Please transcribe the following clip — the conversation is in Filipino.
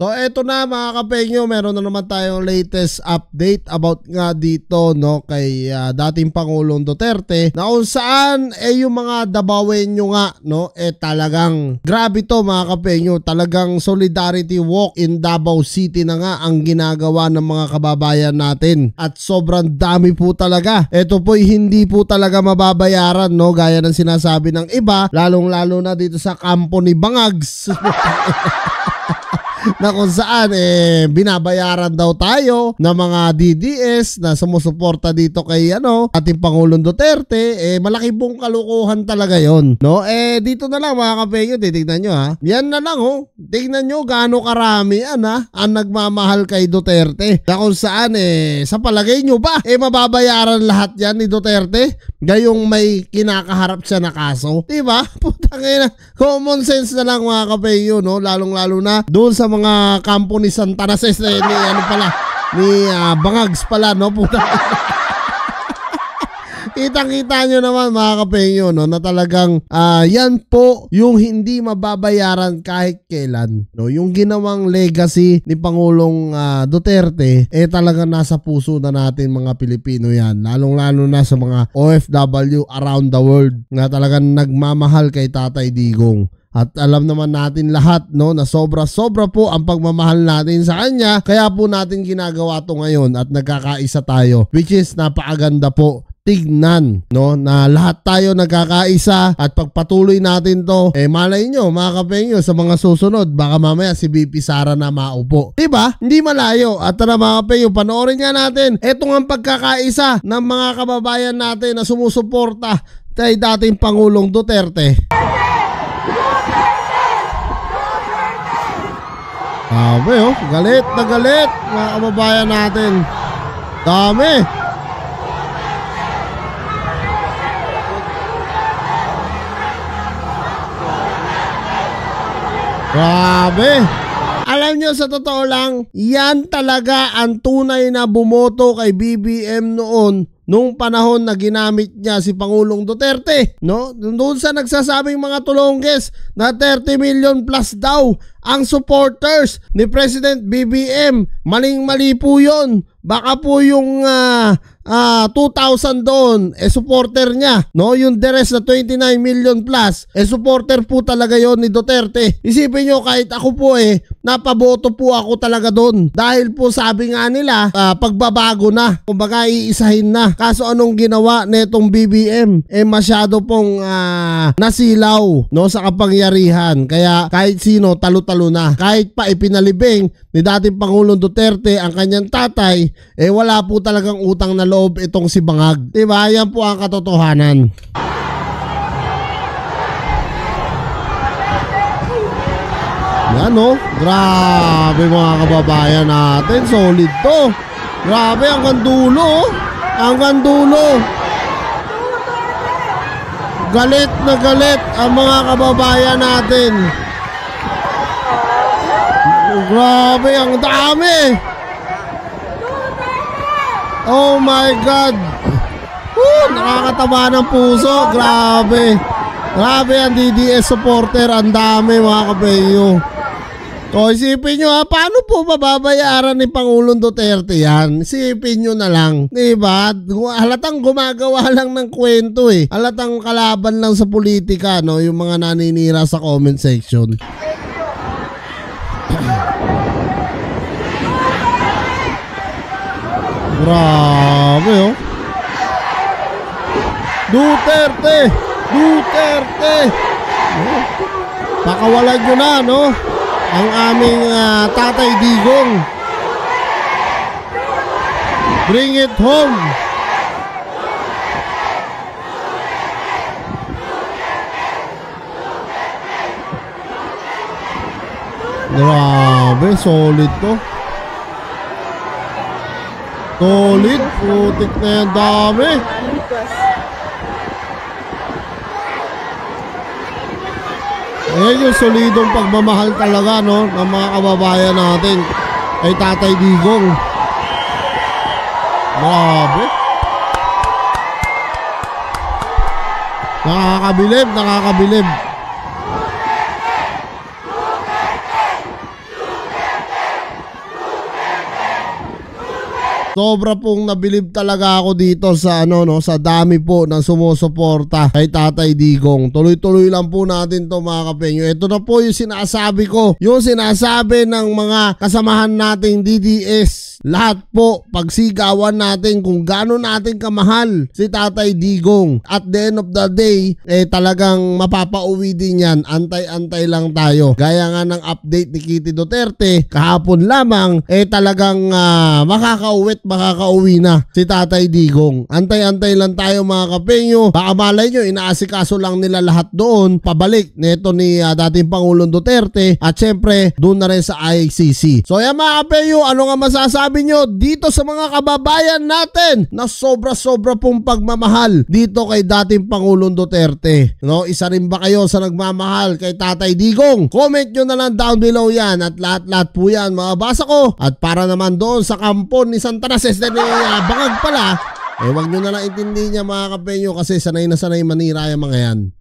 So eto na mga kapengyo, meron na naman tayong latest update about nga dito no kay dating Pangulong Duterte, na kung saan yung mga dabawenyo nga no talagang grabe to mga kapengyo, talagang solidarity walk in Davao City na nga ang ginagawa ng mga kababayan natin at sobrang dami po talaga. Ito po hindi po talaga mababayaran no, gaya ng sinasabi ng iba, lalong-lalo na dito sa kampo ni Bangags. Na kung saan binabayaran daw tayo ng mga DDS na sumusuporta dito kay ating Pangulong Duterte. Malaki pong kalukuhan talaga yon, no? Dito na lang mga kapengyo, titignan nyo ha. Yan na lang tignan nyo gaano karami ang nagmamahal kay Duterte, na kung saan sa palagay nyo ba mababayaran lahat yan ni Duterte gayong may kinakaharap siya na kaso, diba? Putang ina, common sense na lang mga kapengyo, no? Lalong-lalo na doon sa mga kampo ni Santana Ses, ni Bangags pala, no? Puta. Kitang-kita nyo naman mga kapengyo, no, na talagang yan po yung hindi mababayaran kahit kailan, no? Yung ginawang legacy ni Pangulong Duterte talagang nasa puso na natin mga Pilipino yan, lalong-lalo na sa mga OFW around the world na talagang nagmamahal kay Tatay Digong. At alam naman natin lahat no na sobra-sobra po ang pagmamahal natin sa kanya, kaya po natin ginagawa to ngayon at nagkakaisa tayo, which is napakaganda po tignan no, na lahat tayo nagkakaisa at pagpatuloy natin to, malay nyo mga kapengyo sa mga susunod baka mamaya si BP Sara na maupo, diba? Hindi malayo. At tara mga kapengyo, panoorin nga natin etong ang pagkakaisa ng mga kababayan natin na sumusuporta kay dating Pangulong Duterte. Galit na galit mga kababayan natin. Dami. Grabe. Alam nyo, sa totoo lang, yan talaga ang tunay na bumoto kay BBM noon, nung panahon na ginamit niya si Pangulong Duterte, no? Doon sa nagsasabing mga tulongges na 30 million plus daw ang supporters ni President BBM. Maling-mali po yun. Baka po yung 2,000 doon supporter niya, no? Yung the rest na 29 million plus supporter po talaga yon ni Duterte. Isipin nyo, kahit ako po napaboto po ako talaga doon, dahil po sabi nga nila pagbabago na, kumbaga iisahin na. Kaso anong ginawa netong BBM? Masyado pong nasilaw no sa kapangyarihan, kaya kahit sino talo-talo na. Kahit pa ipinalibing ni dating Pangulong Duterte ang kanyang tatay, wala po talagang utang na loob itong si Bangag. Diba? Yan po ang katotohanan. Yan no? Grabe mga kababayan natin. Solid to. Grabe, hanggang dulo. Hanggang dulo. Galit na galit ang mga kababayan natin. Grabe, ang dami. Oh my God. Nakakataba ng puso. Grabe. Grabe ang DDS supporter. Ang dami mga kapengyo. So isipin nyo paano po mababayaran ni Pangulong Duterte yan? Isipin nyo na lang, diba? Halatang gumagawa lang ng kwento Halatang kalaban lang sa politika, no? Yung mga naninira sa comment section. Grabe Duterte! Duterte! Pakawalan nyo na, no? Ang aming Tatay Digong. Bring it home. Grabe, solid to. Solid, putik na yan, dami. Yung solidong pagmamahal talaga, no, ng mga kababayan natin kay Tatay Digong. Grabe. Nakakabilib, nakakabilib. Sobra pong nabilib talaga ako dito sa sa dami po ng sumusuporta kay Tatay Digong. Tuloy-tuloy lang po natin to mga kapenyo. Ito na po yung sinasabi ko. Yung sinasabi ng mga kasamahan nating DDS. Lahat po pagsigawan natin kung gaano natin kamahal si Tatay Digong. At the end of the day, talagang mapapauwi din yan. Antay-antay lang tayo. Gaya nga ng update ni Kitty Duterte kahapon lamang, talagang makakauwi na si Tatay Digong. Antay-antay lang tayo mga kapenyo. Baka malay nyo, inaasikaso lang nila lahat doon pabalik neto ni dating Pangulong Duterte at syempre doon na rin sa ICC. So yan mga kapenyo, ano nga masasabi nyo dito sa mga kababayan natin na sobra-sobra pong pagmamahal dito kay dating Pangulong Duterte? No, isa rin ba kayo sa nagmamahal kay Tatay Digong? Comment nyo na lang down below yan at lahat-lahat po yan mababasa ko. At para naman doon sa kampon ni Santa Rosa ni Bangag pala, wag nyo na lang intindihin niya mga kapenyo kasi sanay na sanay manira yung mga yan.